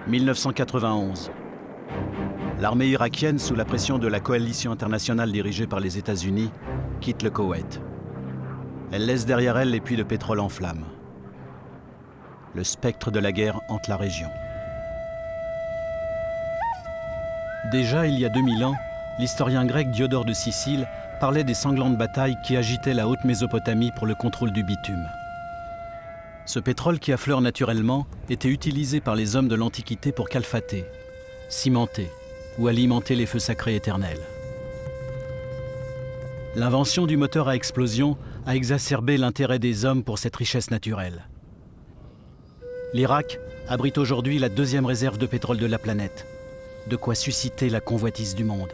1991. L'armée irakienne, sous la pression de la coalition internationale dirigée par les États-Unis, quitte le Koweït. Elle laisse derrière elle les puits de pétrole en flammes. Le spectre de la guerre hante la région. Déjà, il y a 2000 ans, l'historien grec Diodore de Sicile parlait des sanglantes batailles qui agitaient la haute Mésopotamie pour le contrôle du bitume. Ce pétrole qui affleure naturellement était utilisé par les hommes de l'Antiquité pour calfater, cimenter ou alimenter les feux sacrés éternels. L'invention du moteur à explosion a exacerbé l'intérêt des hommes pour cette richesse naturelle. L'Irak abrite aujourd'hui la deuxième réserve de pétrole de la planète, de quoi susciter la convoitise du monde.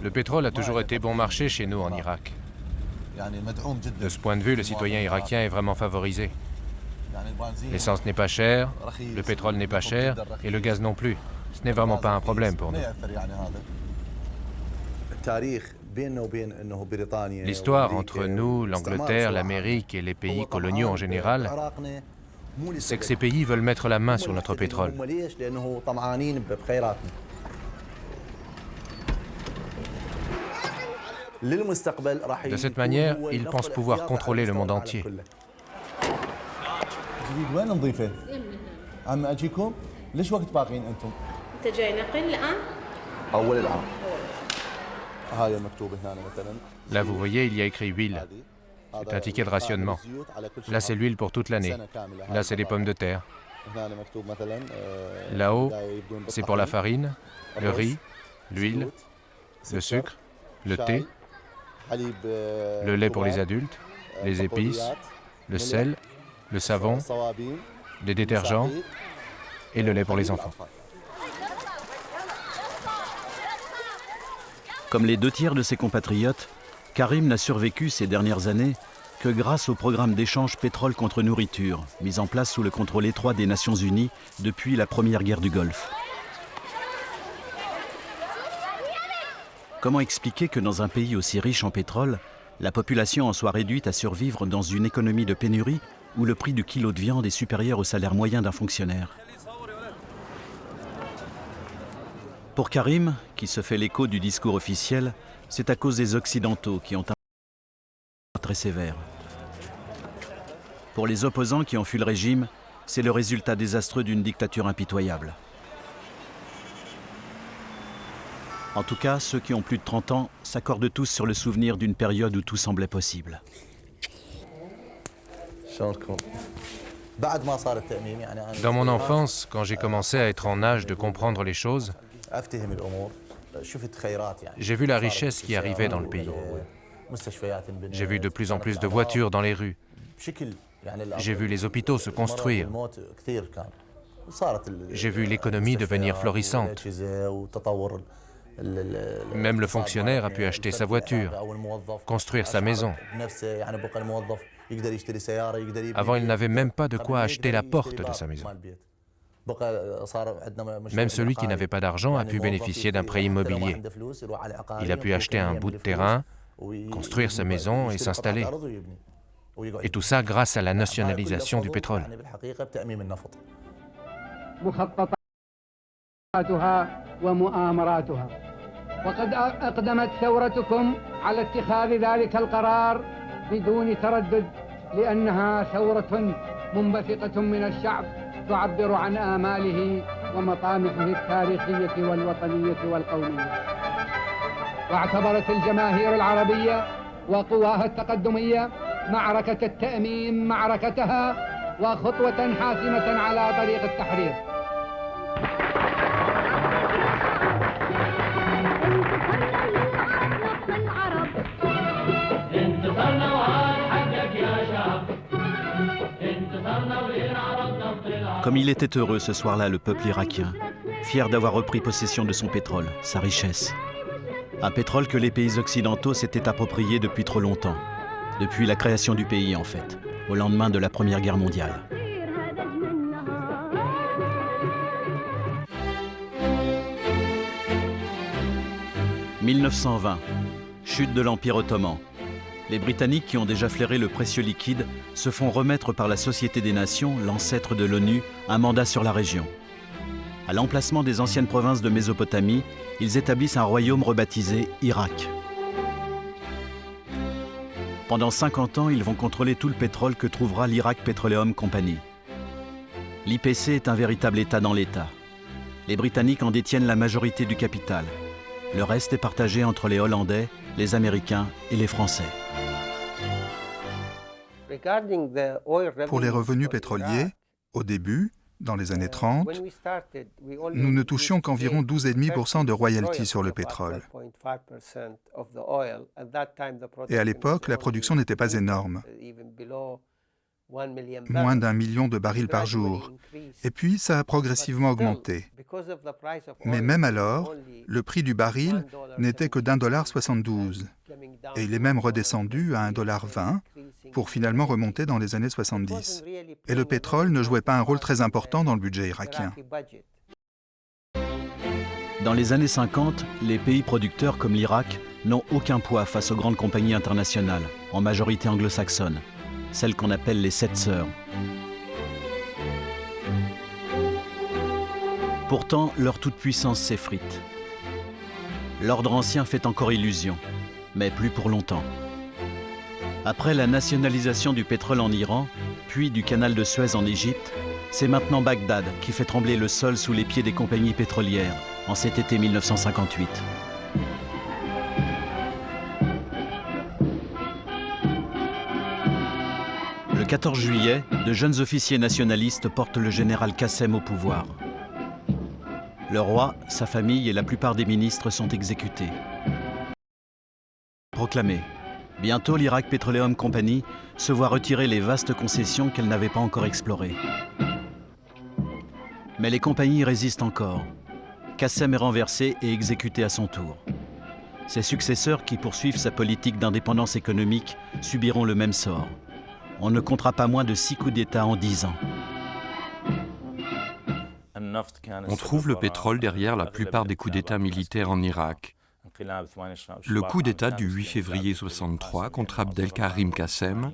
Le pétrole a toujours été bon marché chez nous en Irak. De ce point de vue, le citoyen irakien est vraiment favorisé. L'essence n'est pas chère, le pétrole n'est pas cher et le gaz non plus. Ce n'est vraiment pas un problème pour nous. L'histoire entre nous, l'Angleterre, l'Amérique et les pays coloniaux en général, c'est que ces pays veulent mettre la main sur notre pétrole. De cette manière, ils pensent pouvoir contrôler le monde entier. Là, vous voyez, il y a écrit huile. C'est un ticket de rationnement. Là, c'est l'huile pour toute l'année. Là, c'est les pommes de terre. Là-haut, c'est pour la farine, le riz, l'huile, le sucre, le thé, le lait pour les adultes, les épices, le sel, le savon, les détergents et le lait pour les enfants. Comme les 2/3 de ses compatriotes, Karim n'a survécu ces dernières années que grâce au programme d'échange pétrole contre nourriture, mis en place sous le contrôle étroit des Nations Unies depuis la première guerre du Golfe. Comment expliquer que dans un pays aussi riche en pétrole, la population en soit réduite à survivre dans une économie de pénurie où le prix du kilo de viande est supérieur au salaire moyen d'un fonctionnaire? Pour Karim, qui se fait l'écho du discours officiel, c'est à cause des Occidentaux qui ont un très sévère. Pour les opposants qui ont fui le régime, c'est le résultat désastreux d'une dictature impitoyable. En tout cas, ceux qui ont plus de 30 ans s'accordent tous sur le souvenir d'une période où tout semblait possible. Dans mon enfance, quand j'ai commencé à être en âge de comprendre les choses, j'ai vu la richesse qui arrivait dans le pays. J'ai vu de plus en plus de voitures dans les rues. J'ai vu les hôpitaux se construire. J'ai vu l'économie devenir florissante. Même le fonctionnaire a pu acheter sa voiture, construire sa maison. Avant, il n'avait même pas de quoi acheter la porte de sa maison. Même celui qui n'avait pas d'argent a pu bénéficier d'un prêt immobilier. Il a pu acheter un bout de terrain, construire sa maison et s'installer. Et tout ça grâce à la nationalisation du pétrole. وقد أقدمت ثورتكم على اتخاذ ذلك القرار بدون تردد لأنها ثورة منبثقة من الشعب تعبر عن آماله ومطامحه التاريخية والوطنية والقومية. واعتبرت الجماهير العربية وقواها التقدمية معركة التأميم معركتها وخطوة حاسمة على طريق التحرير. Comme il était heureux ce soir-là, le peuple irakien, fier d'avoir repris possession de son pétrole, sa richesse. Un pétrole que les pays occidentaux s'étaient approprié depuis trop longtemps. Depuis la création du pays, en fait, au lendemain de la Première Guerre mondiale. « 1920, chute de l'Empire ottoman. Les Britanniques, qui ont déjà flairé le précieux liquide, se font remettre par la Société des Nations, l'ancêtre de l'ONU, un mandat sur la région. À l'emplacement des anciennes provinces de Mésopotamie, ils établissent un royaume rebaptisé Irak. Pendant 50 ans, ils vont contrôler tout le pétrole que trouvera l'Iraq Petroleum Company. L'IPC est un véritable État dans l'État. Les Britanniques en détiennent la majorité du capital. Le reste est partagé entre les Hollandais, les Américains et les Français. Pour les revenus pétroliers, au début, dans les années 30, nous ne touchions qu'environ 12,5% de royalties sur le pétrole. Et à l'époque, la production n'était pas énorme. Moins d'1 million de barils par jour. Et puis, ça a progressivement augmenté. Mais même alors, le prix du baril n'était que d'1,72 $. Et il est même redescendu à 1,20 $ pour finalement remonter dans les années 70. Et le pétrole ne jouait pas un rôle très important dans le budget irakien. Dans les années 50, les pays producteurs comme l'Irak n'ont aucun poids face aux grandes compagnies internationales, en majorité anglo-saxonnes, celles qu'on appelle les Sept Sœurs. Pourtant, leur toute-puissance s'effrite. L'ordre ancien fait encore illusion, mais plus pour longtemps. Après la nationalisation du pétrole en Iran, puis du canal de Suez en Égypte, c'est maintenant Bagdad qui fait trembler le sol sous les pieds des compagnies pétrolières en cet été 1958. Le 14 juillet, de jeunes officiers nationalistes portent le général Qassem au pouvoir. Le roi, sa famille et la plupart des ministres sont exécutés. Proclamé. Bientôt, l'Iraq Petroleum Company se voit retirer les vastes concessions qu'elle n'avait pas encore explorées. Mais les compagnies résistent encore. Qassem est renversé et exécuté à son tour. Ses successeurs, qui poursuivent sa politique d'indépendance économique, subiront le même sort. On ne comptera pas moins de 6 coups d'État en 10 ans. On trouve le pétrole derrière la plupart des coups d'État militaires en Irak. Le coup d'État du 8 février 1963 contre Abdelkarim Qassem,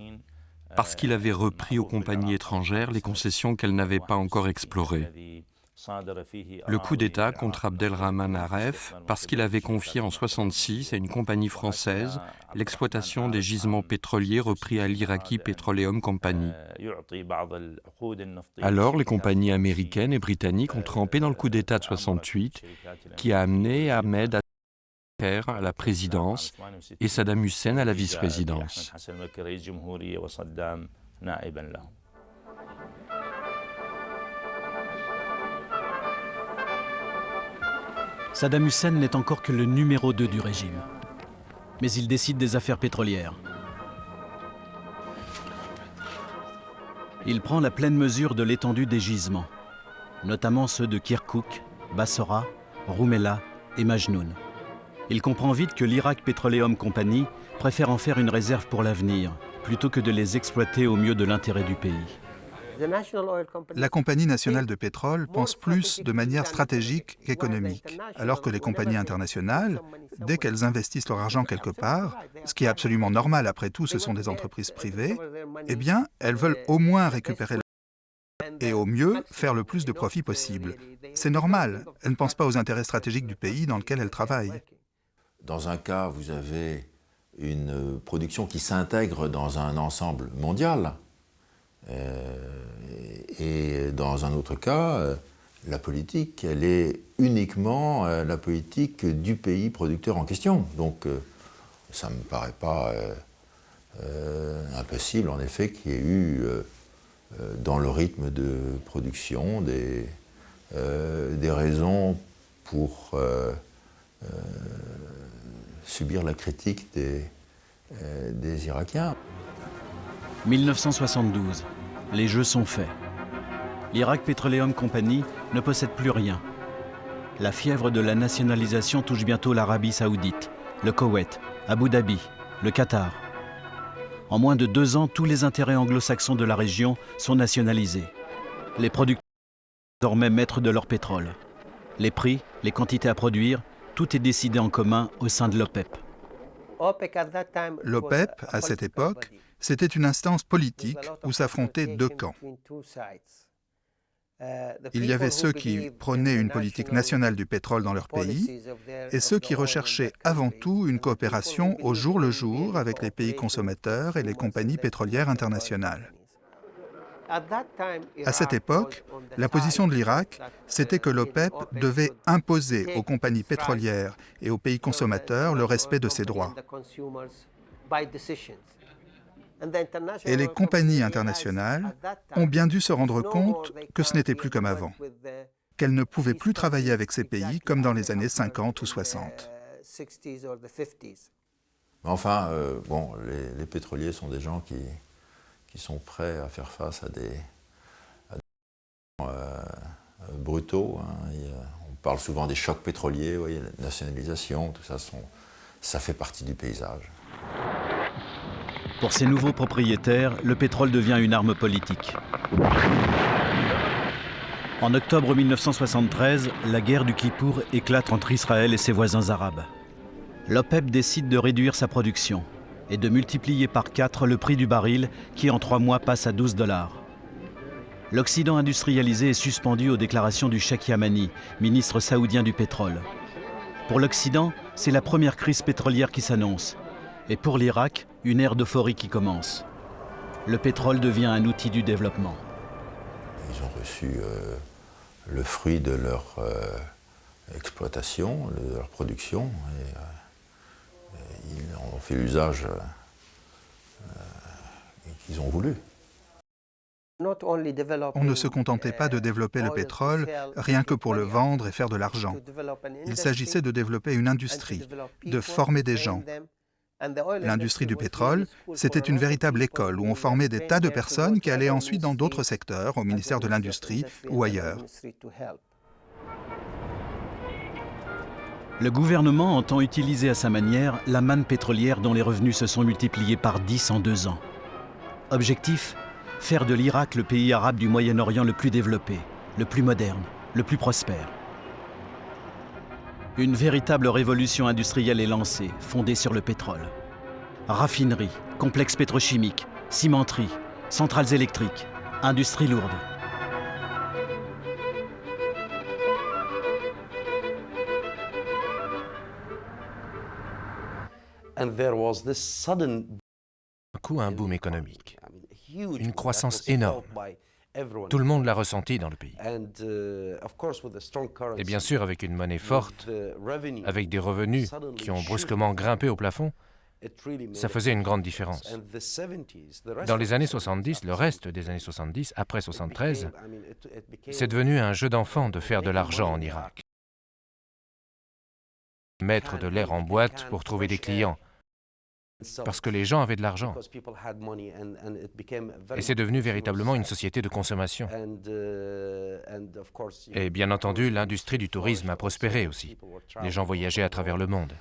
parce qu'il avait repris aux compagnies étrangères les concessions qu'elles n'avaient pas encore explorées. Le coup d'État contre Abdelrahman Aref, parce qu'il avait confié en 1966 à une compagnie française l'exploitation des gisements pétroliers repris à l'Iraqi Petroleum Company. Alors, les compagnies américaines et britanniques ont trempé dans le coup d'État de 1968 qui a amené Ahmed à la présidence et Saddam Hussein à la vice-présidence. Saddam Hussein n'est encore que le numéro 2 du régime. Mais il décide des affaires pétrolières. Il prend la pleine mesure de l'étendue des gisements, notamment ceux de Kirkouk, Bassora, Rouméla et Majnoun. Il comprend vite que l'Iraq Petroleum Company préfère en faire une réserve pour l'avenir, plutôt que de les exploiter au mieux de l'intérêt du pays. La Compagnie nationale de pétrole pense plus de manière stratégique qu'économique, alors que les compagnies internationales, dès qu'elles investissent leur argent quelque part, ce qui est absolument normal après tout, ce sont des entreprises privées, eh bien, elles veulent au moins récupérer l'argent et au mieux faire le plus de profit possible. C'est normal, elles ne pensent pas aux intérêts stratégiques du pays dans lequel elles travaillent. Dans un cas, vous avez une production qui s'intègre dans un ensemble mondial. Et dans un autre cas, la politique, elle est uniquement la politique du pays producteur en question. Donc, ça ne me paraît pas impossible, en effet, qu'il y ait eu, dans le rythme de production, des raisons pour subir la critique des Irakiens. 1972, les jeux sont faits. L'Iraq Petroleum Company ne possède plus rien. La fièvre de la nationalisation touche bientôt l'Arabie saoudite, le Koweït, Abu Dhabi, le Qatar. En moins de 2 ans, tous les intérêts anglo-saxons de la région sont nationalisés. Les producteurs sont désormais maîtres de leur pétrole. Les prix, les quantités à produire, tout est décidé en commun au sein de l'OPEP. L'OPEP, à cette époque, c'était une instance politique où s'affrontaient 2 camps. Il y avait ceux qui prônaient une politique nationale du pétrole dans leur pays et ceux qui recherchaient avant tout une coopération au jour le jour avec les pays consommateurs et les compagnies pétrolières internationales. À cette époque, la position de l'Irak, c'était que l'OPEP devait imposer aux compagnies pétrolières et aux pays consommateurs le respect de ces droits. Et les compagnies internationales ont bien dû se rendre compte que ce n'était plus comme avant, qu'elles ne pouvaient plus travailler avec ces pays comme dans les années 50 ou 60. Enfin, les pétroliers sont des gens qui sont prêts à faire face à des brutaux. Hein. On parle souvent des chocs pétroliers, vous voyez, la nationalisation, tout ça, ça fait partie du paysage. Pour ces nouveaux propriétaires, le pétrole devient une arme politique. En octobre 1973, la guerre du Kippour éclate entre Israël et ses voisins arabes. L'OPEP décide de réduire sa production et de multiplier par 4 le prix du baril qui en 3 mois passe à $12. L'Occident industrialisé est suspendu aux déclarations du Cheikh Yamani, ministre saoudien du pétrole. Pour l'Occident, c'est la première crise pétrolière qui s'annonce. Et pour l'Irak, une ère d'euphorie qui commence. Le pétrole devient un outil du développement. Ils ont reçu le fruit de leur exploitation, de leur production, et ils en ont fait l'usage qu'ils ont voulu. On ne se contentait pas de développer le pétrole rien que pour le vendre et faire de l'argent. Il s'agissait de développer une industrie, de former des gens. L'industrie du pétrole, c'était une véritable école où on formait des tas de personnes qui allaient ensuite dans d'autres secteurs, au ministère de l'Industrie ou ailleurs. Le gouvernement entend utiliser à sa manière la manne pétrolière dont les revenus se sont multipliés par 10 en 2 ans. Objectif : faire de l'Irak le pays arabe du Moyen-Orient le plus développé, le plus moderne, le plus prospère. Une véritable révolution industrielle est lancée, fondée sur le pétrole. Raffineries, complexes pétrochimiques, cimenteries, centrales électriques, industrie lourde. Un coup, un boom économique, une croissance énorme. Tout le monde l'a ressenti dans le pays. Et bien sûr, avec une monnaie forte, avec des revenus qui ont brusquement grimpé au plafond, ça faisait une grande différence. Dans les années 70, le reste des années 70, après 73, c'est devenu un jeu d'enfant de faire de l'argent en Irak. Mettre de l'air en boîte pour trouver des clients, parce que les gens avaient de l'argent. Et c'est devenu véritablement une société de consommation. Et bien entendu, l'industrie du tourisme a prospéré aussi. Les gens voyageaient à travers le monde.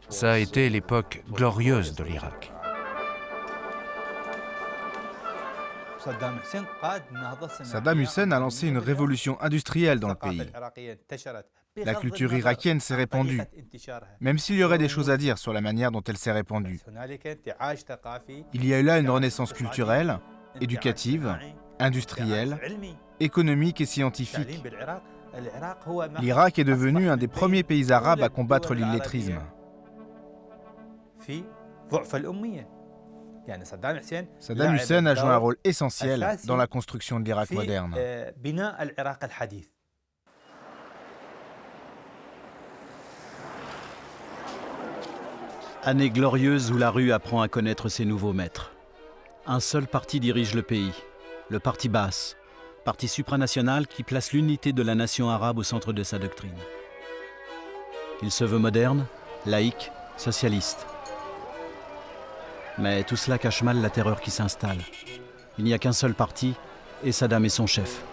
Ça a été l'époque glorieuse de l'Irak. Saddam Hussein a lancé une révolution industrielle dans le pays. La culture irakienne s'est répandue, même s'il y aurait des choses à dire sur la manière dont elle s'est répandue. Il y a eu là une renaissance culturelle, éducative, industrielle, économique et scientifique. L'Irak est devenu un des premiers pays arabes à combattre l'illettrisme. Saddam Hussein a joué un rôle essentiel dans la construction de l'Irak moderne. Année glorieuse où la rue apprend à connaître ses nouveaux maîtres. Un seul parti dirige le pays, le parti Baas, parti supranational qui place l'unité de la nation arabe au centre de sa doctrine. Il se veut moderne, laïque, socialiste. Mais tout cela cache mal la terreur qui s'installe. Il n'y a qu'un seul parti et Saddam est son chef.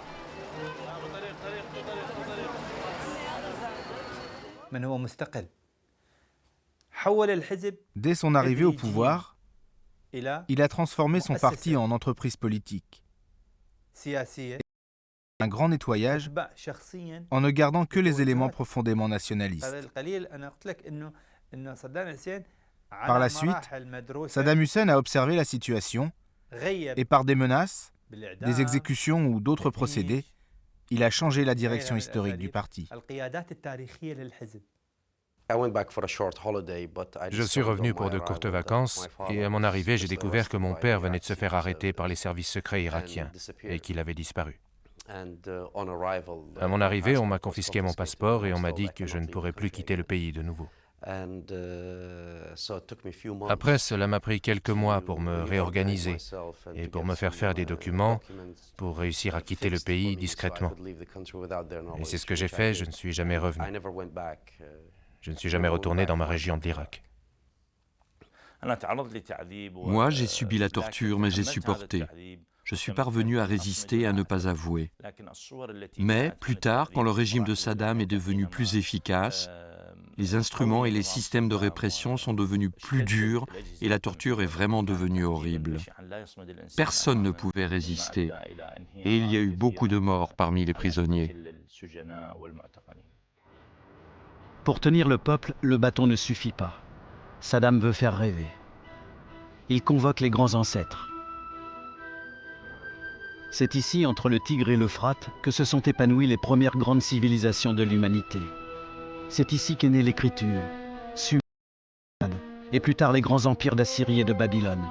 Dès son arrivée au pouvoir, il a transformé son parti en entreprise politique. Un grand nettoyage en ne gardant que les éléments profondément nationalistes. Par la suite, Saddam Hussein a observé la situation et par des menaces, des exécutions ou d'autres procédés, il a changé la direction historique du parti. Je suis revenu pour de courtes vacances et à mon arrivée, j'ai découvert que mon père venait de se faire arrêter par les services secrets irakiens et qu'il avait disparu. À mon arrivée, on m'a confisqué mon passeport et on m'a dit que je ne pourrais plus quitter le pays de nouveau. Après, cela m'a pris quelques mois pour me réorganiser et pour me faire des documents pour réussir à quitter le pays discrètement. Et c'est ce que j'ai fait, je ne suis jamais revenu. Je ne suis jamais retourné dans ma région de l'Irak. Moi, j'ai subi la torture, mais j'ai supporté. Je suis parvenu à résister et à ne pas avouer. Mais, plus tard, quand le régime de Saddam est devenu plus efficace, les instruments et les systèmes de répression sont devenus plus durs et la torture est vraiment devenue horrible. Personne ne pouvait résister et il y a eu beaucoup de morts parmi les prisonniers. Pour tenir le peuple, le bâton ne suffit pas. Saddam veut faire rêver. Il convoque les grands ancêtres. C'est ici, entre le Tigre et l'Euphrate, que se sont épanouies les premières grandes civilisations de l'humanité. C'est ici qu'est née l'écriture, Sumer, et plus tard les grands empires d'Assyrie et de Babylone.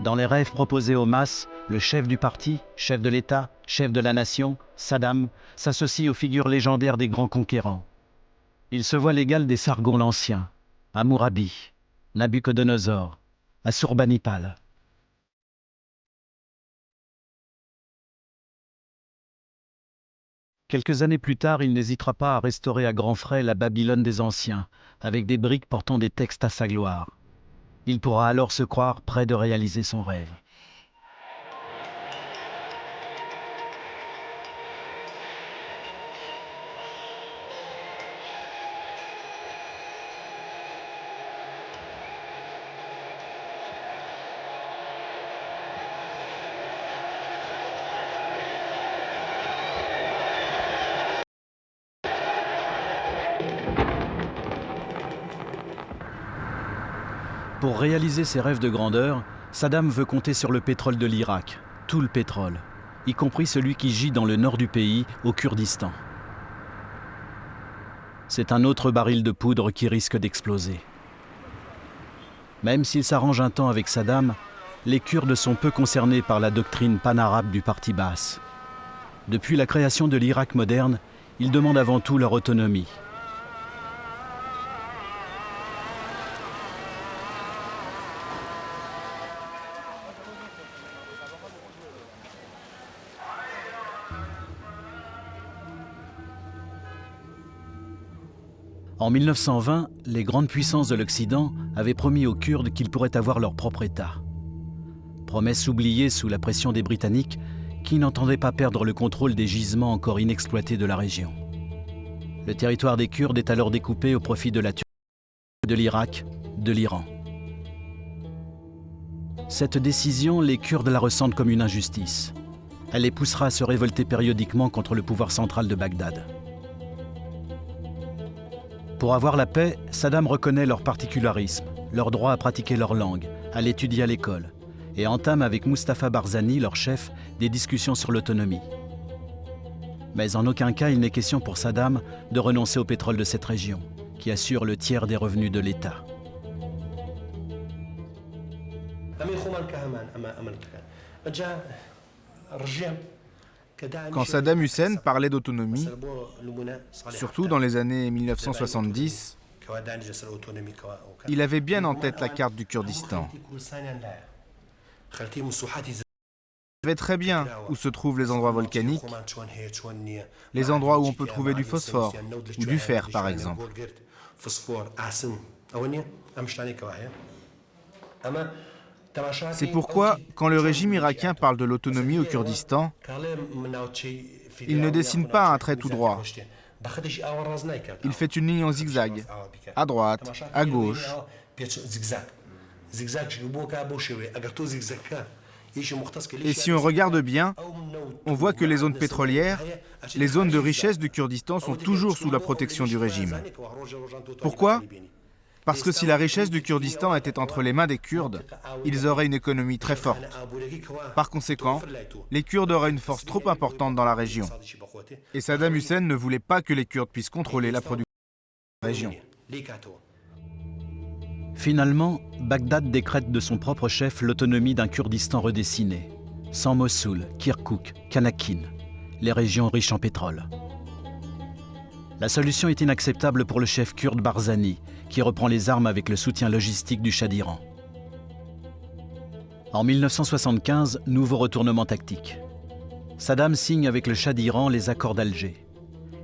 Dans les rêves proposés aux masses, le chef du parti, chef de l'État, chef de la nation, Saddam, s'associe aux figures légendaires des grands conquérants. Il se voit l'égal des Sargon l'Ancien, Hammurabi, Nabuchodonosor, Assurbanipal. Quelques années plus tard, il n'hésitera pas à restaurer à grands frais la Babylone des Anciens, avec des briques portant des textes à sa gloire. Il pourra alors se croire près de réaliser son rêve. Pour réaliser ses rêves de grandeur, Saddam veut compter sur le pétrole de l'Irak, tout le pétrole, y compris celui qui gît dans le nord du pays, au Kurdistan. C'est un autre baril de poudre qui risque d'exploser. Même s'il s'arrange un temps avec Saddam, les Kurdes sont peu concernés par la doctrine panarabe du parti Baas. Depuis la création de l'Irak moderne, ils demandent avant tout leur autonomie. En 1920, les grandes puissances de l'Occident avaient promis aux Kurdes qu'ils pourraient avoir leur propre État. Promesse oubliée sous la pression des Britanniques qui n'entendaient pas perdre le contrôle des gisements encore inexploités de la région. Le territoire des Kurdes est alors découpé au profit de la Turquie, de l'Irak, de l'Iran. Cette décision, les Kurdes la ressentent comme une injustice. Elle les poussera à se révolter périodiquement contre le pouvoir central de Bagdad. Pour avoir la paix, Saddam reconnaît leur particularisme, leur droit à pratiquer leur langue, à l'étudier à l'école, et entame avec Mustafa Barzani, leur chef, des discussions sur l'autonomie. Mais en aucun cas il n'est question pour Saddam de renoncer au pétrole de cette région, qui assure le tiers des revenus de l'État. Quand Saddam Hussein parlait d'autonomie, surtout dans les années 1970, il avait bien en tête la carte du Kurdistan. Il savait très bien où se trouvent les endroits volcaniques, les endroits où on peut trouver du phosphore ou du fer, par exemple. C'est pourquoi, quand le régime irakien parle de l'autonomie au Kurdistan, il ne dessine pas un trait tout droit, Il fait une ligne en zigzag, à droite, à gauche. Et si on regarde bien, on voit que les zones pétrolières, les zones de richesse du Kurdistan sont toujours sous la protection du régime. Pourquoi ? Parce que si la richesse du Kurdistan était entre les mains des Kurdes, ils auraient une économie très forte. Par conséquent, les Kurdes auraient une force trop importante dans la région. Et Saddam Hussein ne voulait pas que les Kurdes puissent contrôler la production de la région. Finalement, Bagdad décrète de son propre chef l'autonomie d'un Kurdistan redessiné, sans Mossoul, Kirkouk, Kanakin, les régions riches en pétrole. La solution est inacceptable pour le chef kurde Barzani, qui reprend les armes avec le soutien logistique du Shah d'Iran. En 1975, nouveau retournement tactique. Saddam signe avec le Shah d'Iran les accords d'Alger.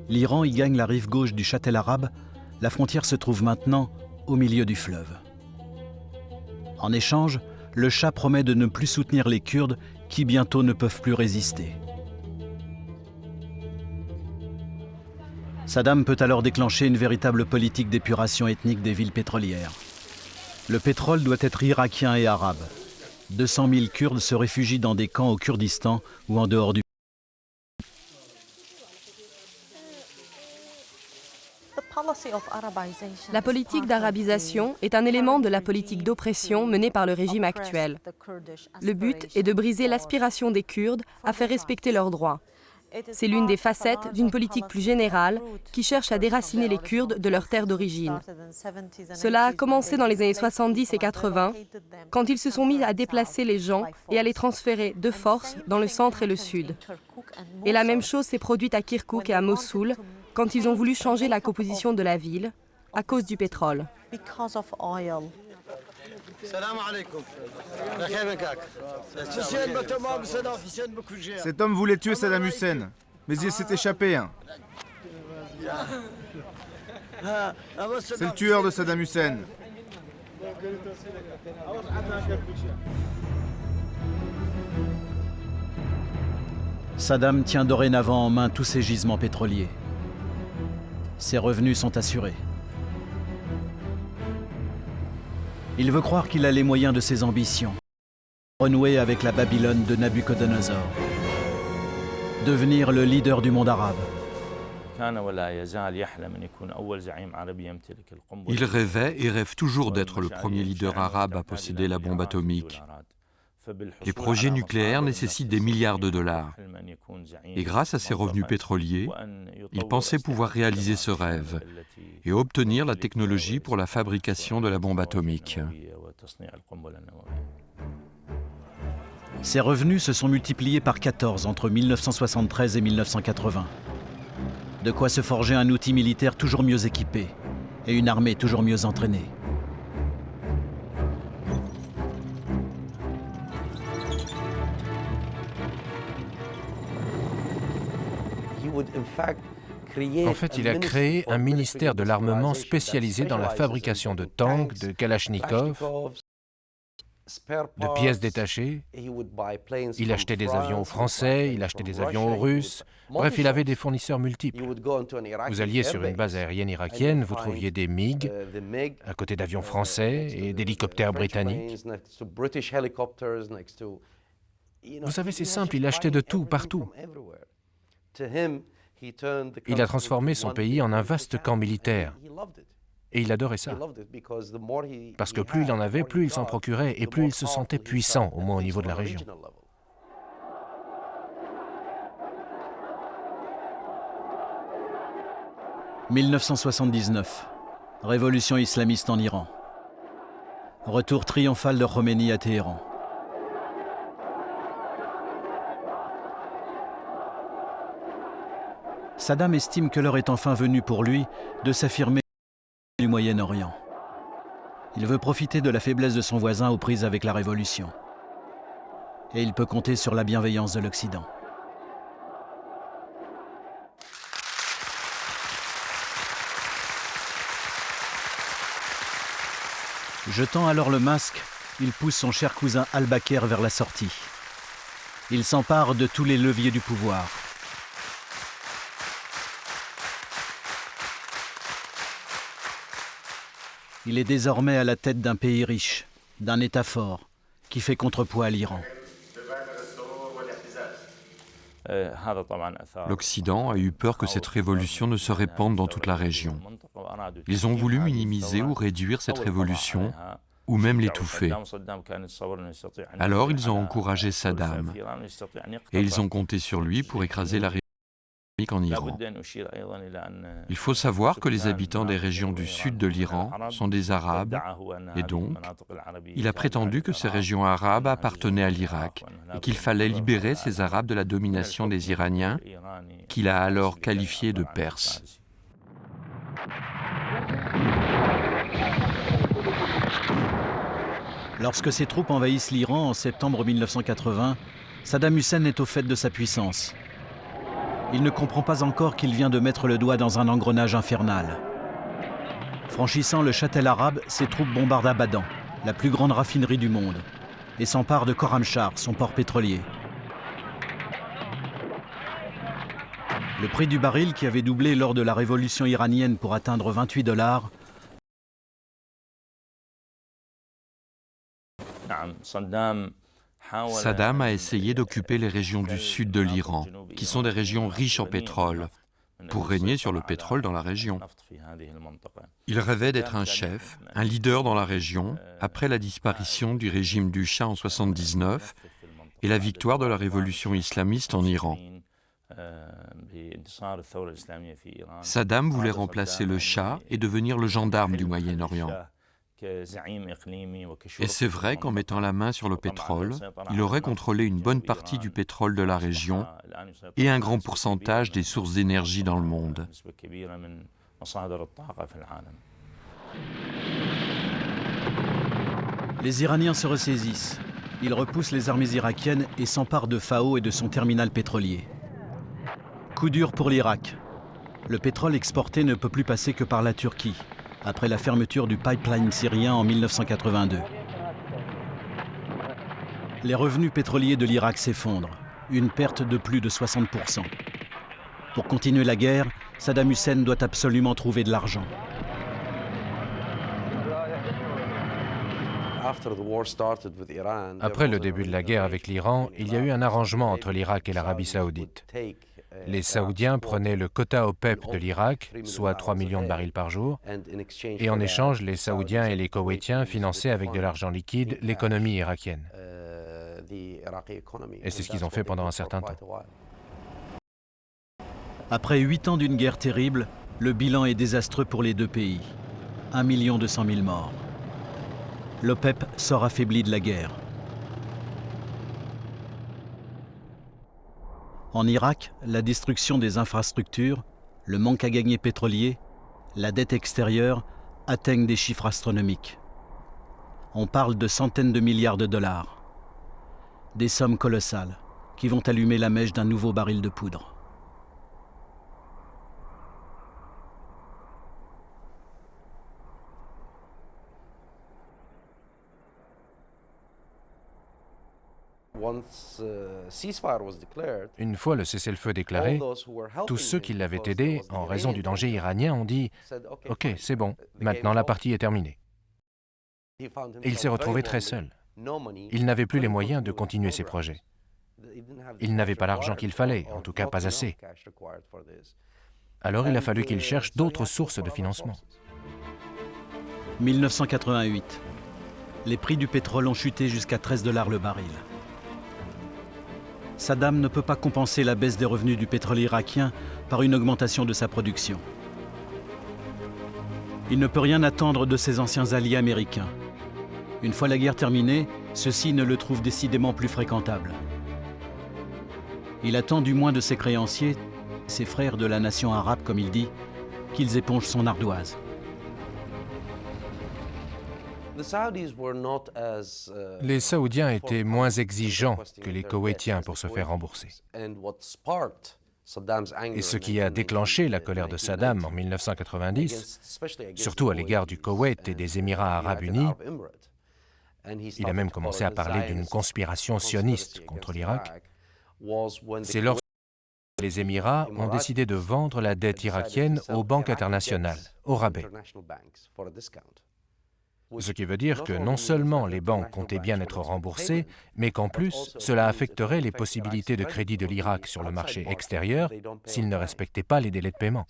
L'Iran y gagne la rive gauche du Châtel arabe, la frontière se trouve maintenant au milieu du fleuve. En échange, le Shah promet de ne plus soutenir les Kurdes qui bientôt ne peuvent plus résister. Saddam peut alors déclencher une véritable politique d'épuration ethnique des villes pétrolières. Le pétrole doit être irakien et arabe. 200 000 Kurdes se réfugient dans des camps au Kurdistan ou en dehors du pays. La politique d'arabisation est un élément de la politique d'oppression menée par le régime actuel. Le but est de briser l'aspiration des Kurdes à faire respecter leurs droits. C'est l'une des facettes d'une politique plus générale qui cherche à déraciner les Kurdes de leur terre d'origine. Cela a commencé dans les années 70 et 80, quand ils se sont mis à déplacer les gens et à les transférer de force dans le centre et le sud. Et la même chose s'est produite à Kirkouk et à Mossoul, quand ils ont voulu changer la composition de la ville à cause du pétrole. Cet homme voulait tuer Saddam Hussein, mais il s'est échappé. C'est le tueur de Saddam Hussein. Saddam tient dorénavant en main tous ses gisements pétroliers. Ses revenus sont assurés. Il veut croire qu'il a les moyens de ses ambitions. Renouer avec la Babylone de Nabuchodonosor. Devenir le leader du monde arabe. Il rêvait et rêve toujours d'être le premier leader arabe à posséder la bombe atomique. Les projets nucléaires nécessitent des milliards de dollars. Et grâce à ses revenus pétroliers, il pensait pouvoir réaliser ce rêve et obtenir la technologie pour la fabrication de la bombe atomique. Ses revenus se sont multipliés par 14 entre 1973 et 1980. De quoi se forger un outil militaire toujours mieux équipé et une armée toujours mieux entraînée. En fait, il a créé un ministère de l'armement spécialisé dans la fabrication de tanks, de kalachnikovs, de pièces détachées. Il achetait des avions aux Français, il achetait des avions aux Russes. Bref, il avait des fournisseurs multiples. Vous alliez sur une base aérienne irakienne, vous trouviez des MiG à côté d'avions français et d'hélicoptères britanniques. Vous savez, c'est simple, il achetait de tout, partout. Il a transformé son pays en un vaste camp militaire. Et il adorait ça. Parce que plus il en avait, plus il s'en procurait et plus il se sentait puissant, au moins au niveau de la région. « 1979. Révolution islamiste en Iran. Retour triomphal de Khomeini à Téhéran. Saddam estime que l'heure est enfin venue pour lui de s'affirmer du Moyen-Orient. Il veut profiter de la faiblesse de son voisin aux prises avec la révolution. Et il peut compter sur la bienveillance de l'Occident. Jetant alors le masque, il pousse son cher cousin Al-Bakr vers la sortie. Il s'empare de tous les leviers du pouvoir. Il est désormais à la tête d'un pays riche, d'un État fort, qui fait contrepoids à l'Iran. L'Occident a eu peur que cette révolution ne se répande dans toute la région. Ils ont voulu minimiser ou réduire cette révolution, ou même l'étouffer. Alors ils ont encouragé Saddam, et ils ont compté sur lui pour écraser la République en Iran. Il faut savoir que les habitants des régions du sud de l'Iran sont des Arabes, et donc, il a prétendu que ces régions arabes appartenaient à l'Irak, et qu'il fallait libérer ces Arabes de la domination des Iraniens, qu'il a alors qualifiés de Perses. Lorsque ses troupes envahissent l'Iran en septembre 1980, Saddam Hussein est au fait de sa puissance. Il ne comprend pas encore qu'il vient de mettre le doigt dans un engrenage infernal. Franchissant le Châtel arabe, ses troupes bombardent Abadan, la plus grande raffinerie du monde, et s'emparent de Khorramshahr, son port pétrolier. Le prix du baril, qui avait doublé lors de la révolution iranienne pour atteindre $28, Saddam a essayé d'occuper les régions du sud de l'Iran, qui sont des régions riches en pétrole, pour régner sur le pétrole dans la région. Il rêvait d'être un chef, un leader dans la région, après la disparition du régime du Shah en 1979 et la victoire de la révolution islamiste en Iran. Saddam voulait remplacer le Shah et devenir le gendarme du Moyen-Orient. Et c'est vrai qu'en mettant la main sur le pétrole, il aurait contrôlé une bonne partie du pétrole de la région et un grand pourcentage des sources d'énergie dans le monde. Les Iraniens se ressaisissent. Ils repoussent les armées irakiennes et s'emparent de Fao et de son terminal pétrolier. Coup dur pour l'Irak. Le pétrole exporté ne peut plus passer que par la Turquie, après la fermeture du pipeline syrien en 1982. Les revenus pétroliers de l'Irak s'effondrent, une perte de plus de 60%. Pour continuer la guerre, Saddam Hussein doit absolument trouver de l'argent. Après le début de la guerre avec l'Iran, il y a eu un arrangement entre l'Irak et l'Arabie saoudite. Les Saoudiens prenaient le quota OPEP de l'Irak, soit 3 millions de barils par jour, et en échange, les Saoudiens et les Koweïtiens finançaient avec de l'argent liquide l'économie irakienne. Et c'est ce qu'ils ont fait pendant un certain temps. Après 8 ans d'une guerre terrible, le bilan est désastreux pour les deux pays. 1 200 000 morts. L'OPEP sort affaibli de la guerre. En Irak, la destruction des infrastructures, le manque à gagner pétrolier, la dette extérieure atteignent des chiffres astronomiques. On parle de centaines de milliards de dollars. Des sommes colossales qui vont allumer la mèche d'un nouveau baril de poudre. Une fois le cessez-le-feu déclaré, tous ceux qui l'avaient aidé en raison du danger iranien ont dit « Ok, c'est bon, maintenant la partie est terminée ». Et il s'est retrouvé très seul. Il n'avait plus les moyens de continuer ses projets. Il n'avait pas l'argent qu'il fallait, en tout cas pas assez. Alors il a fallu qu'il cherche d'autres sources de financement. 1988. Les prix du pétrole ont chuté jusqu'à $13 le baril. Saddam ne peut pas compenser la baisse des revenus du pétrole irakien par une augmentation de sa production. Il ne peut rien attendre de ses anciens alliés américains. Une fois la guerre terminée, ceux-ci ne le trouvent décidément plus fréquentable. Il attend du moins de ses créanciers, ses frères de la nation arabe comme il dit, qu'ils épongent son ardoise. Les Saoudiens étaient moins exigeants que les Koweïtiens pour se faire rembourser. Et ce qui a déclenché la colère de Saddam en 1990, surtout à l'égard du Koweït et des Émirats arabes unis, il a même commencé à parler d'une conspiration sioniste contre l'Irak, c'est lorsque les Émirats ont décidé de vendre la dette irakienne aux banques internationales, au rabais. Ce qui veut dire que non seulement les banques comptaient bien être remboursées, mais qu'en plus, cela affecterait les possibilités de crédit de l'Irak sur le marché extérieur s'il ne respectait pas les délais de paiement.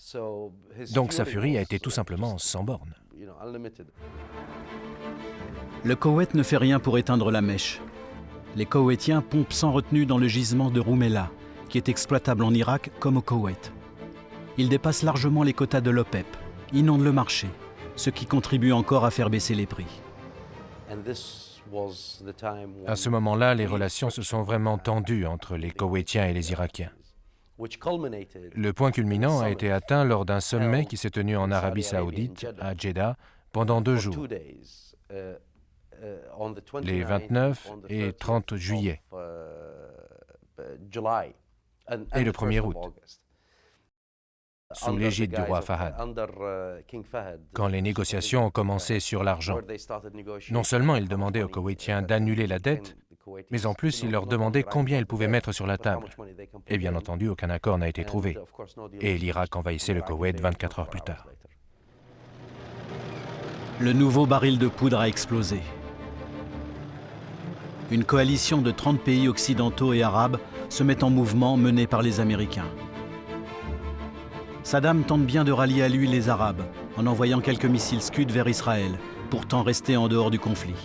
Donc sa furie a été tout simplement sans borne. Le Koweït ne fait rien pour éteindre la mèche. Les Koweïtiens pompent sans retenue dans le gisement de Rouméla, qui est exploitable en Irak comme au Koweït. Ils dépassent largement les quotas de l'OPEP, inondent le marché, ce qui contribue encore à faire baisser les prix. À ce moment-là, les relations se sont vraiment tendues entre les Koweïtiens et les Irakiens. Le point culminant a été atteint lors d'un sommet qui s'est tenu en Arabie Saoudite, à Jeddah, pendant 2 jours, les 29 et 30 juillet, et le 1er août, sous l'égide du roi Fahad, quand les négociations ont commencé sur l'argent. Non seulement ils demandaient aux Koweïtiens d'annuler la dette, mais en plus ils leur demandaient combien ils pouvaient mettre sur la table. Et bien entendu, aucun accord n'a été trouvé. Et l'Irak envahissait le Koweït 24 heures plus tard. Le nouveau baril de poudre a explosé. Une coalition de 30 pays occidentaux et arabes se met en mouvement, menée par les Américains. Saddam tente bien de rallier à lui les Arabes, en envoyant quelques missiles Scud vers Israël, pourtant restés en dehors du conflit.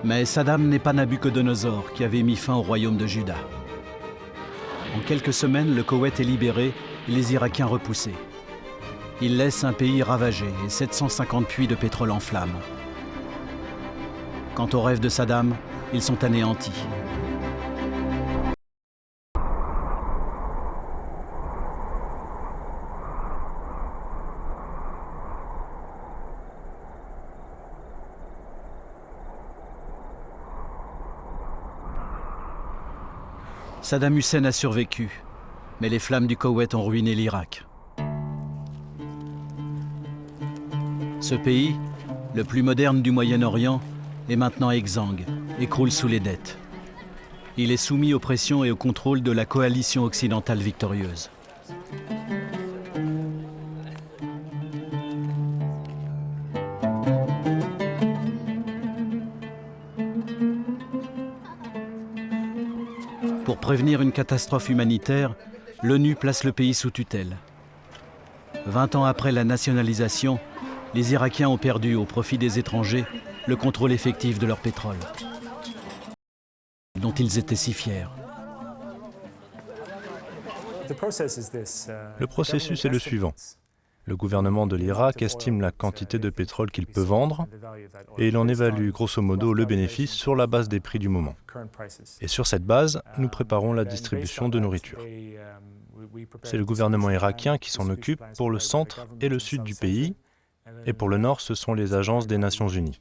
Mais Saddam n'est pas Nabuchodonosor, qui avait mis fin au royaume de Juda. En quelques semaines, le Koweït est libéré et les Irakiens repoussés. Il laisse un pays ravagé et 750 puits de pétrole en flammes. Quant aux rêves de Saddam, ils sont anéantis. Saddam Hussein a survécu, mais les flammes du Koweït ont ruiné l'Irak. Ce pays, le plus moderne du Moyen-Orient, est maintenant exsangue, écroule sous les dettes. Il est soumis aux pressions et au contrôle de la coalition occidentale victorieuse. Pour prévenir une catastrophe humanitaire, l'ONU place le pays sous tutelle. 20 ans après la nationalisation, les Irakiens ont perdu, au profit des étrangers, le contrôle effectif de leur pétrole, dont ils étaient si fiers. Le processus est le suivant. Le gouvernement de l'Irak estime la quantité de pétrole qu'il peut vendre et il en évalue grosso modo le bénéfice sur la base des prix du moment. Et sur cette base, nous préparons la distribution de nourriture. C'est le gouvernement irakien qui s'en occupe pour le centre et le sud du pays, et pour le nord, ce sont les agences des Nations Unies.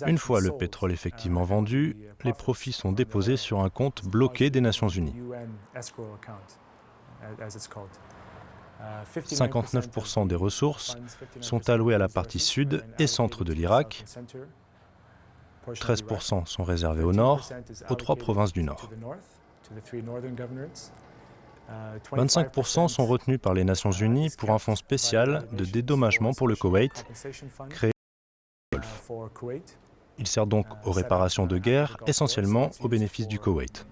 Une fois le pétrole effectivement vendu, les profits sont déposés sur un compte bloqué des Nations Unies. 59% des ressources sont allouées à la partie sud et centre de l'Irak, 13% sont réservés au nord, aux 3 provinces du nord. 25% sont retenus par les Nations Unies pour un fonds spécial de dédommagement pour le Koweït, créé au Golfe. Il sert donc aux réparations de guerre, essentiellement au bénéfice du Koweït.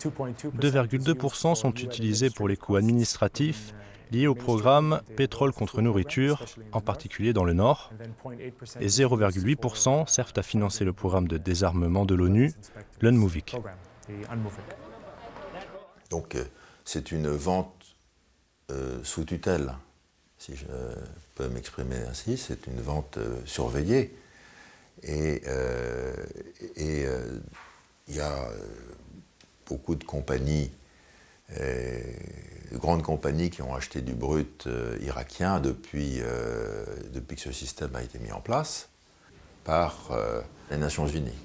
2,2% sont utilisés pour les coûts administratifs liés au programme Pétrole contre nourriture, en particulier dans le Nord, et 0,8% servent à financer le programme de désarmement de l'ONU, l'UNMOVIC. Donc c'est une vente sous tutelle, si je peux m'exprimer ainsi, c'est une vente surveillée. Et il y a beaucoup de compagnies, de grandes compagnies qui ont acheté du brut irakien depuis que ce système a été mis en place par les Nations Unies.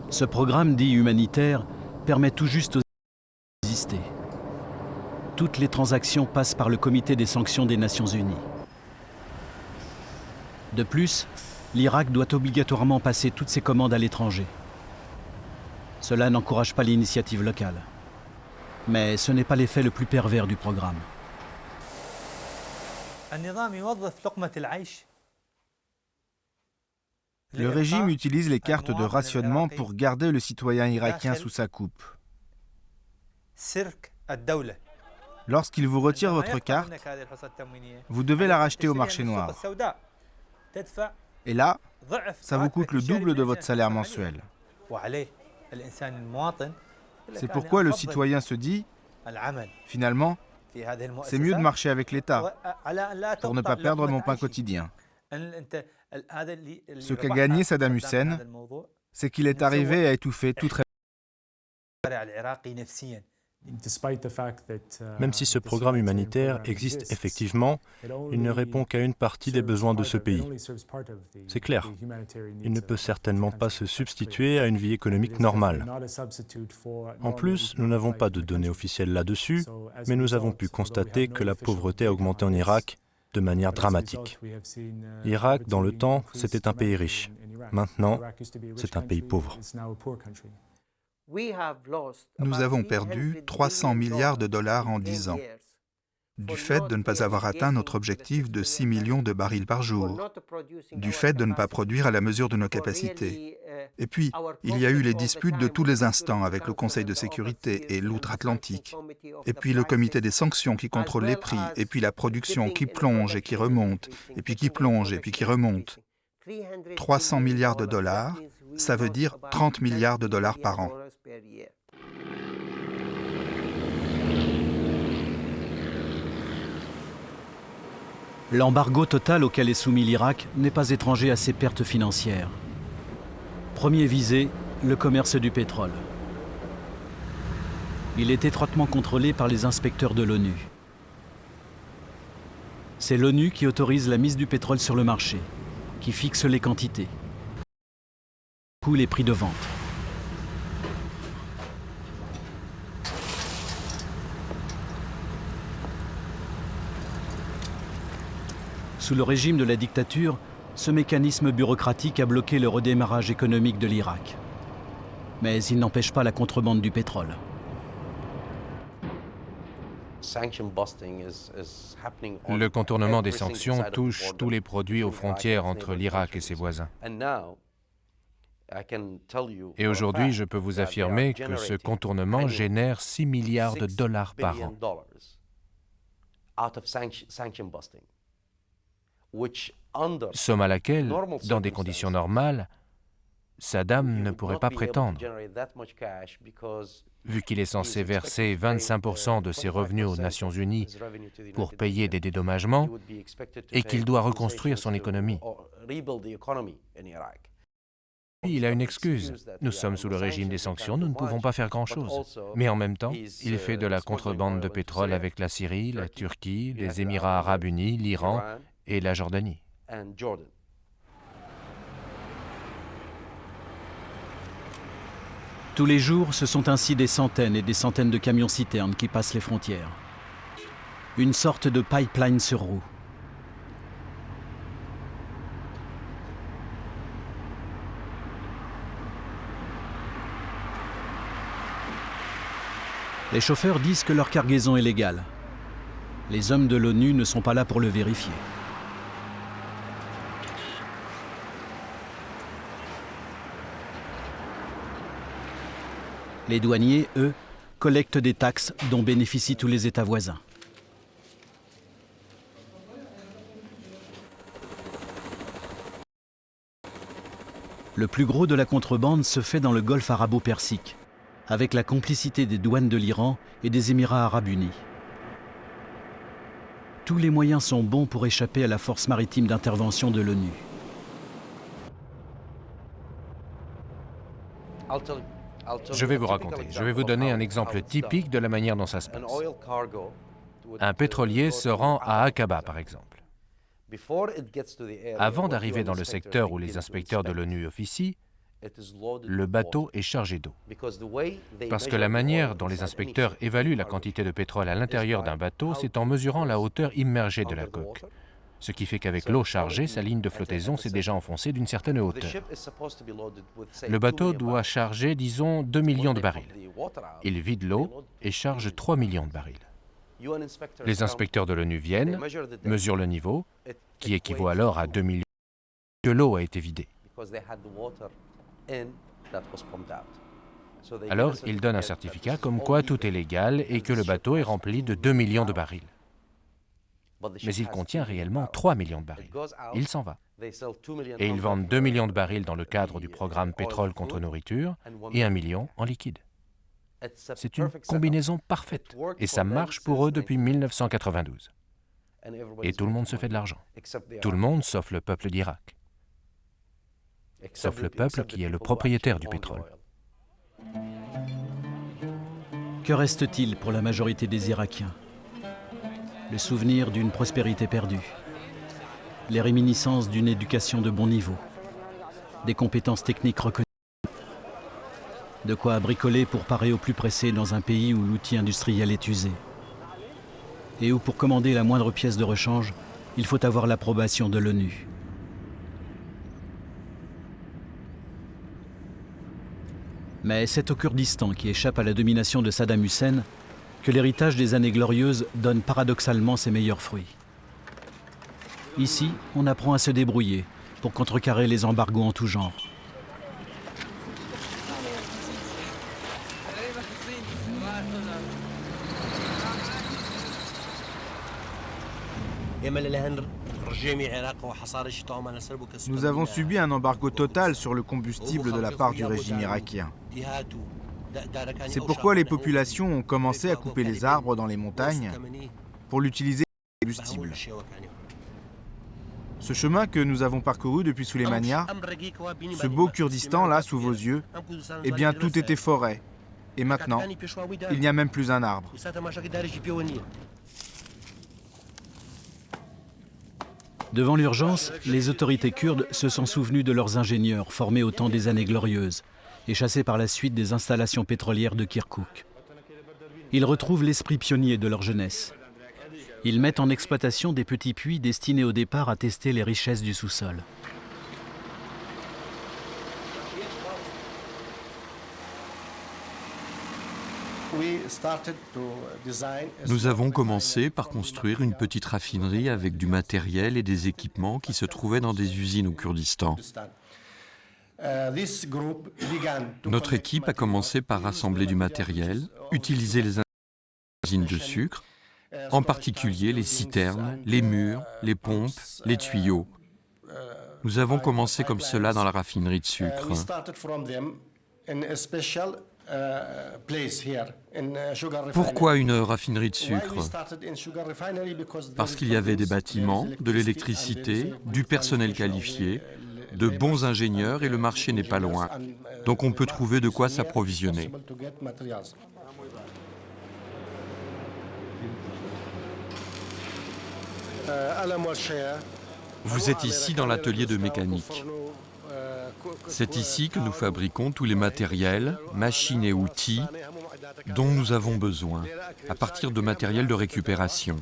Ce programme dit humanitaire permet tout juste aux d'exister. Toutes les transactions passent par le comité des sanctions des Nations Unies. De plus, l'Irak doit obligatoirement passer toutes ses commandes à l'étranger. Cela n'encourage pas l'initiative locale. Mais ce n'est pas l'effet le plus pervers du programme. Le régime utilise les cartes de rationnement pour garder le citoyen irakien sous sa coupe. Lorsqu'il vous retire votre carte, vous devez la racheter au marché noir. Et là, ça vous coûte le double de votre salaire mensuel. C'est pourquoi le citoyen se dit, finalement, c'est mieux de marcher avec l'État pour ne pas perdre mon pain quotidien. Ce qu'a gagné Saddam Hussein, c'est qu'il est arrivé à étouffer toute Même si ce programme humanitaire existe effectivement, il ne répond qu'à une partie des besoins de ce pays. C'est clair. Il ne peut certainement pas se substituer à une vie économique normale. En plus, nous n'avons pas de données officielles là-dessus, mais nous avons pu constater que la pauvreté a augmenté en Irak de manière dramatique. L'Irak, dans le temps, c'était un pays riche. Maintenant, c'est un pays pauvre. Nous avons perdu 300 milliards de dollars en 10 ans, du fait de ne pas avoir atteint notre objectif de 6 millions de barils par jour, du fait de ne pas produire à la mesure de nos capacités. Et puis, il y a eu les disputes de tous les instants avec le Conseil de sécurité et l'outre-Atlantique, et puis le comité des sanctions qui contrôle les prix, et puis la production qui plonge et qui remonte, et puis qui plonge et puis qui remonte. 300 milliards de dollars, ça veut dire 30 milliards de dollars par an. L'embargo total auquel est soumis l'Irak n'est pas étranger à ses pertes financières. Premier visé, le commerce du pétrole. Il est étroitement contrôlé par les inspecteurs de l'ONU. C'est l'ONU qui autorise la mise du pétrole sur le marché, qui fixe les quantités, ou les prix de vente. Sous le régime de la dictature, ce mécanisme bureaucratique a bloqué le redémarrage économique de l'Irak. Mais il n'empêche pas la contrebande du pétrole. Le contournement des sanctions touche tous les produits aux frontières entre l'Irak et ses voisins. Et aujourd'hui, je peux vous affirmer que ce contournement génère 6 milliards de dollars par an. Somme à laquelle, dans des conditions normales, Saddam ne pourrait pas prétendre, vu qu'il est censé verser 25% de ses revenus aux Nations Unies pour payer des dédommagements et qu'il doit reconstruire son économie. Il a une excuse. Nous sommes sous le régime des sanctions, nous ne pouvons pas faire grand-chose. Mais en même temps, il fait de la contrebande de pétrole avec la Syrie, la Turquie, les Émirats arabes unis, l'Iran et la Jordanie. Tous les jours, ce sont ainsi des centaines et des centaines de camions-citernes qui passent les frontières. Une sorte de pipeline sur roue. Les chauffeurs disent que leur cargaison est légale. Les hommes de l'ONU ne sont pas là pour le vérifier. Les douaniers, eux, collectent des taxes dont bénéficient tous les États voisins. Le plus gros de la contrebande se fait dans le golfe arabo-persique, avec la complicité des douanes de l'Iran et des Émirats arabes unis. Tous les moyens sont bons pour échapper à la force maritime d'intervention de l'ONU. Je vais vous raconter, je vais vous donner un exemple typique de la manière dont ça se passe. Un pétrolier se rend à Aqaba, par exemple. Avant d'arriver dans le secteur où les inspecteurs de l'ONU officient, le bateau est chargé d'eau. Parce que la manière dont les inspecteurs évaluent la quantité de pétrole à l'intérieur d'un bateau, c'est en mesurant la hauteur immergée de la coque. Ce qui fait qu'avec l'eau chargée, sa ligne de flottaison s'est déjà enfoncée d'une certaine hauteur. Le bateau doit charger, disons, 2 millions de barils. Il vide l'eau et charge 3 millions de barils. Les inspecteurs de l'ONU viennent, mesurent le niveau, qui équivaut alors à 2 millions, que l'eau a été vidée. Alors, ils donnent un certificat comme quoi tout est légal et que le bateau est rempli de 2 millions de barils. Mais il contient réellement 3 millions de barils. Il s'en va. Et ils vendent 2 millions de barils dans le cadre du programme pétrole contre nourriture et 1 million en liquide. C'est une combinaison parfaite. Et ça marche pour eux depuis 1992. Et tout le monde se fait de l'argent. Tout le monde sauf le peuple d'Irak. Sauf le peuple qui est le propriétaire du pétrole. Que reste-t-il pour la majorité des Irakiens? Le souvenir d'une prospérité perdue, les réminiscences d'une éducation de bon niveau, des compétences techniques reconnues, de quoi bricoler pour parer au plus pressé dans un pays où l'outil industriel est usé, et où pour commander la moindre pièce de rechange, il faut avoir l'approbation de l'ONU. Mais c'est au Kurdistan, qui échappe à la domination de Saddam Hussein, que l'héritage des années glorieuses donne paradoxalement ses meilleurs fruits. Ici, on apprend à se débrouiller pour contrecarrer les embargos en tout genre. Nous avons subi un embargo total sur le combustible de la part du régime irakien. C'est pourquoi les populations ont commencé à couper les arbres dans les montagnes pour l'utiliser comme combustible. Ce chemin que nous avons parcouru depuis Souleymania, ce beau Kurdistan là sous vos yeux, eh bien tout était forêt. Et maintenant, il n'y a même plus un arbre. Devant l'urgence, les autorités kurdes se sont souvenues de leurs ingénieurs formés au temps des années glorieuses et chassés par la suite des installations pétrolières de Kirkouk. Ils retrouvent l'esprit pionnier de leur jeunesse. Ils mettent en exploitation des petits puits destinés au départ à tester les richesses du sous-sol. Nous avons commencé par construire une petite raffinerie avec du matériel et des équipements qui se trouvaient dans des usines au Kurdistan. Notre équipe a commencé par rassembler du matériel, utiliser les usines de sucre, en particulier les citernes, les murs, les pompes, les tuyaux. Nous avons commencé comme cela dans la raffinerie de sucre. Pourquoi une raffinerie de sucre? Parce qu'il y avait des bâtiments, de l'électricité, du personnel qualifié, de bons ingénieurs et le marché n'est pas loin. Donc on peut trouver de quoi s'approvisionner. Vous êtes ici dans l'atelier de mécanique. C'est ici que nous fabriquons tous les matériels, machines et outils dont nous avons besoin, à partir de matériel de récupération.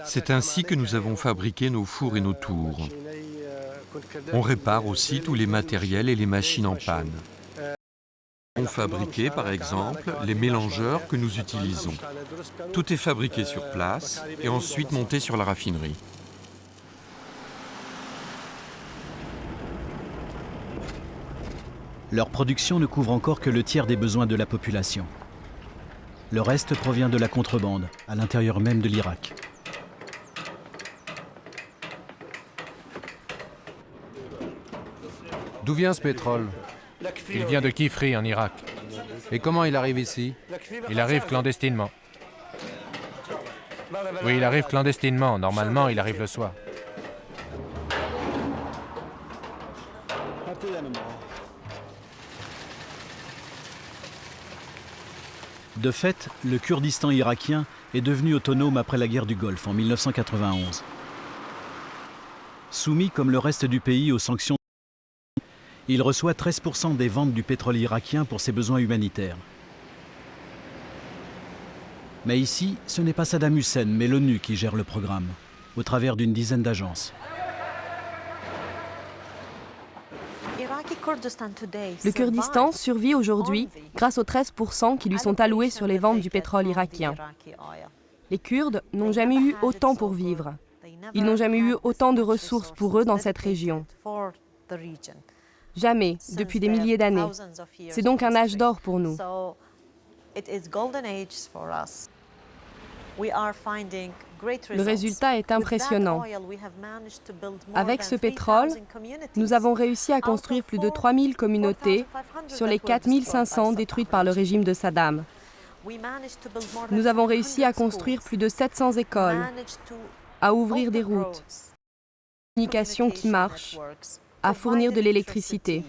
C'est ainsi que nous avons fabriqué nos fours et nos tours. On répare aussi tous les matériels et les machines en panne. On fabriquait par exemple les mélangeurs que nous utilisons. Tout est fabriqué sur place et ensuite monté sur la raffinerie. Leur production ne couvre encore que le tiers des besoins de la population. Le reste provient de la contrebande, à l'intérieur même de l'Irak. D'où vient ce pétrole? Il vient de Kifri en Irak. Et comment il arrive ici? Il arrive clandestinement. Oui, il arrive clandestinement. Normalement, il arrive le soir. De fait, le Kurdistan irakien est devenu autonome après la guerre du Golfe en 1991. Soumis comme le reste du pays aux sanctions, il reçoit 13% des ventes du pétrole irakien pour ses besoins humanitaires. Mais ici, ce n'est pas Saddam Hussein, mais l'ONU qui gère le programme. au travers d'une dizaine d'agences. Le Kurdistan survit aujourd'hui grâce aux 13% qui lui sont alloués sur les ventes du pétrole irakien. Les Kurdes n'ont jamais eu autant pour vivre. Ils n'ont jamais eu autant de ressources pour eux dans cette région. Jamais, depuis des milliers d'années. C'est donc un âge d'or pour nous. Le résultat est impressionnant. Avec ce pétrole, nous avons réussi à construire plus de 3000 communautés sur les 4500 détruites par le régime de Saddam. Nous avons réussi à construire plus de 700 écoles, à ouvrir des routes, des communications qui marchent, à fournir de l'électricité.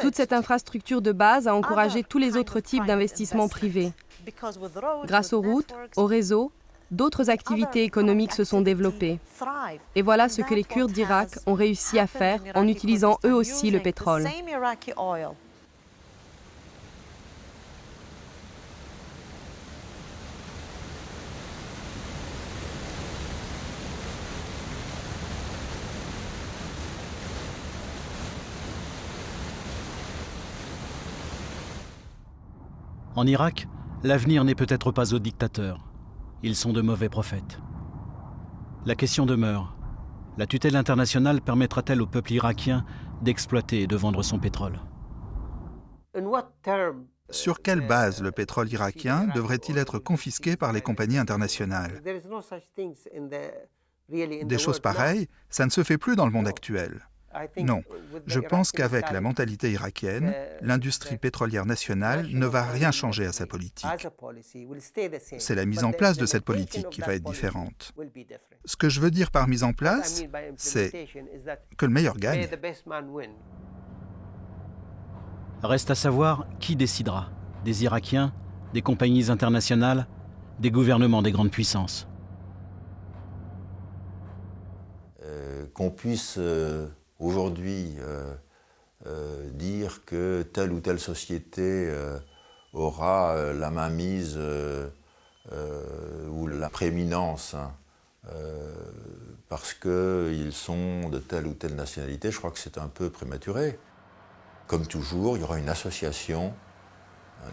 Toute cette infrastructure de base a encouragé tous les autres types d'investissements privés. Grâce aux routes, au réseau, d'autres activités économiques se sont développées. Et voilà ce que les Kurdes d'Irak ont réussi à faire en utilisant eux aussi le pétrole. En Irak, l'avenir n'est peut-être pas aux dictateurs. Ils sont de mauvais prophètes. La question demeure. La tutelle internationale permettra-t-elle au peuple irakien d'exploiter et de vendre son pétrole? Sur quelle base le pétrole irakien devrait-il être confisqué par les compagnies internationales? Des choses pareilles, ça ne se fait plus dans le monde actuel. Non, je pense qu'avec la mentalité irakienne, l'industrie pétrolière nationale ne va rien changer à sa politique. C'est la mise en place de cette politique qui va être différente. Ce que je veux dire par mise en place, c'est que le meilleur gagne. Reste à savoir qui décidera. Des Irakiens, des compagnies internationales, des gouvernements des grandes puissances. Qu'on puisse aujourd'hui dire que telle ou telle société aura la mainmise ou la prééminence parce qu'ils sont de telle ou telle nationalité, je crois que c'est un peu prématuré. Comme toujours, il y aura une association,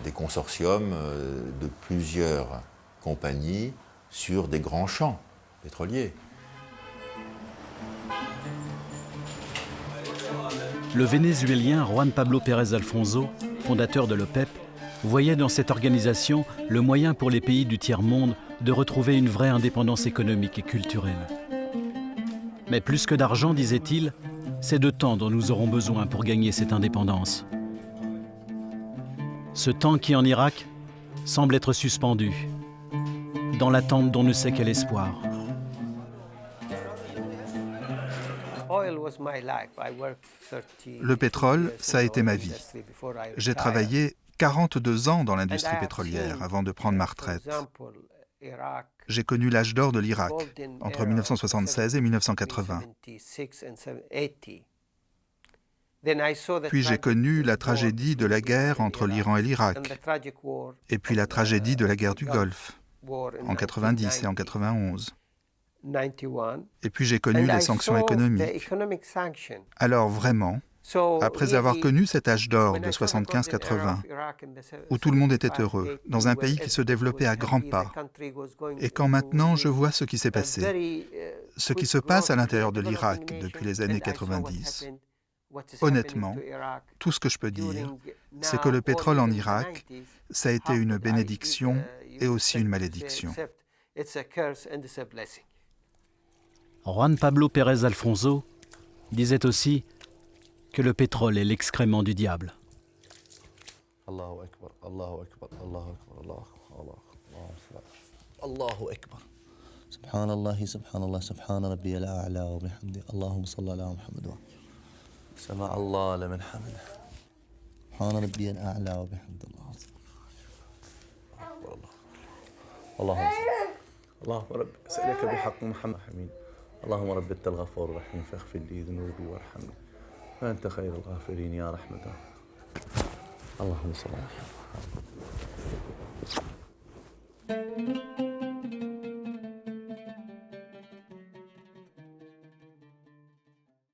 des consortiums de plusieurs compagnies sur des grands champs pétroliers. Le Vénézuélien Juan Pablo Pérez Alfonso, fondateur de l'OPEP, voyait dans cette organisation le moyen pour les pays du tiers-monde de retrouver une vraie indépendance économique et culturelle. Mais plus que d'argent, disait-il, c'est de temps dont nous aurons besoin pour gagner cette indépendance. Ce temps qui, en Irak, semble être suspendu, dans l'attente d'on ne sait quel espoir. Le pétrole, ça a été ma vie. J'ai travaillé 42 ans dans l'industrie pétrolière avant de prendre ma retraite. J'ai connu l'âge d'or de l'Irak, entre 1976 et 1980. Puis j'ai connu la tragédie de la guerre entre l'Iran et l'Irak, et puis la tragédie de la guerre du Golfe, en 90 et en 91. Et puis j'ai connu les sanctions économiques. Alors vraiment, après avoir connu cet âge d'or de 75-80, où tout le monde était heureux, dans un pays qui se développait à grands pas, et quand maintenant je vois ce qui s'est passé, ce qui se passe à l'intérieur de l'Irak depuis les années 90, honnêtement, tout ce que je peux dire, c'est que le pétrole en Irak, ça a été une bénédiction et aussi une malédiction. Juan Pablo Pérez Alfonso disait aussi que le pétrole est l'excrément du diable. Allahu Akbar, Allahu Akbar, Allahu Akbar, Allahu Akbar, Allahu Akbar. Subhanallah, subhanallah, subhana rabbiyal a'la wa bihamdi. Allahumma salli ala Muhammad wa sama Allah liman hamida. Subhana rabbiyal a'la wa bihamdi. Allahumma اللهم رب أسألك بحق محمد حميد اللهم رب أنت الغفور الرحيم فاغفر لي ذنوبي وارحمني فأنت خير الغافرين يا رحمة اللهم صل على محمد